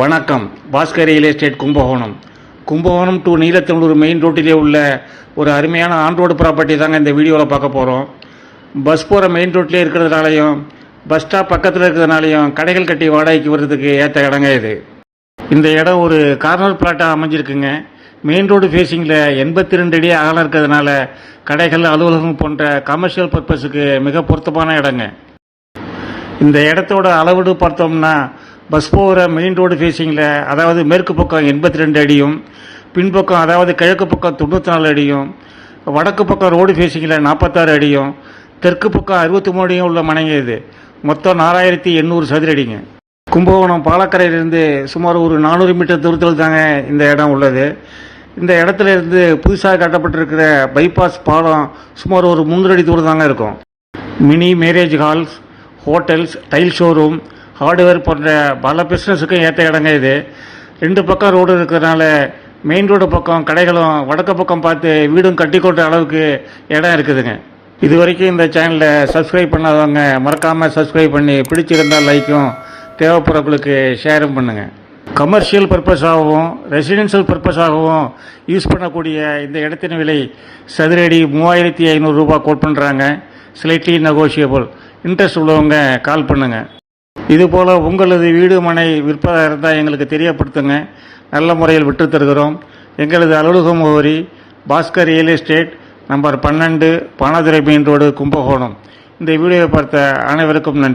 வணக்கம். Bhaskar real estate Kumbakonam to நீலத்தமிழூர் main ரோட்டிலே உள்ள ஒரு அருமையான ஆன் ரோடு ப்ராப்பர்ட்டி தாங்க இந்த வீடியோவில் பார்க்க போகிறோம். பஸ் போகிற மெயின் ரோட்லேயே இருக்கிறதுனாலையும் பஸ் ஸ்டாப் பக்கத்தில் இருக்கிறதுனாலையும் கடைகள் கட்டி வாடகைக்கு வர்றதுக்கு ஏற்ற இடங்க இது. இந்த இடம் ஒரு கார்னர் பிளாட்டாக அமைஞ்சிருக்குங்க. மெயின் ரோடு ஃபேஸிங்கில் 82 அடி அகலம் இருக்கிறதுனால கடைகள், அலுவலகம் போன்ற கமர்ஷியல் பர்பஸுக்கு மிக பொருத்தமான இடங்க. இந்த இடத்தோட அளவீடு பார்த்தோம்னா பஸ் போகிற மெயின் ரோடு ஃபேஸிங்கில், அதாவது மேற்கு பக்கம் 82 அடியும், பின்பக்கம் அதாவது கிழக்கு பக்கம் 94 அடியும், வடக்கு பக்கம் ரோடு ஃபேஸிங்கில் 46 அடியும், தெற்கு பக்கம் 63 அடியும் உள்ள மனைங்க இது. மொத்தம் 4800 சதுர அடிங்க. கும்பகோணம் பாலக்கரையிலிருந்து சுமார் ஒரு 400 மீட்டர் தூரத்தில் தாங்க இந்த இடம் உள்ளது. இந்த இடத்துல இருந்து புதுசாக கட்டப்பட்டிருக்கிற பைபாஸ் பாலம் சுமார் ஒரு 300 அடி தூரம் தாங்க இருக்கும். Mini marriage halls, hotels, tile showroom, hardware போன்ற பல பிஸ்னஸுக்கும் ஏற்ற இடங்க இது. 2 பக்கம் ரோடு இருக்கிறதுனால மெயின் ரோடு பக்கம் கடைகளும், வடக்கு பக்கம் பார்த்து வீடும் கட்டிக்கொண்ட அளவுக்கு இடம் இருக்குதுங்க. இது வரைக்கும் இந்த சேனலை சப்ஸ்கிரைப் பண்ணாதவங்க மறக்காமல் சப்ஸ்கிரைப் பண்ணி, பிடிச்சிருந்தால் லைக்கும், தேவைப்படுறவங்களுக்கு ஷேரும் பண்ணுங்கள். கமர்ஷியல் பர்பஸாகவும் ரெசிடென்ஷியல் பர்பஸாகவும் யூஸ் பண்ணக்கூடிய இந்த இடத்தின் விலை சதுரடி 3500 ரூபாய் கோட் பண்ணுறாங்க. Slightly negotiable. இன்ட்ரெஸ்ட் உள்ளவங்க கால் பண்ணுங்கள். இதுபோல் உங்களது வீடு மனை விற்பதாக இருந்தால் எங்களுக்கு தெரியப்படுத்துங்க. நல்ல முறையில் விட்டு தருகிறோம். எங்களது அலுவலக முகவரி Bhaskar real estate, number 12, Banadurai main road, Kumbakonam. இந்த வீடியோவை பார்த்த அனைவருக்கும் நன்றி.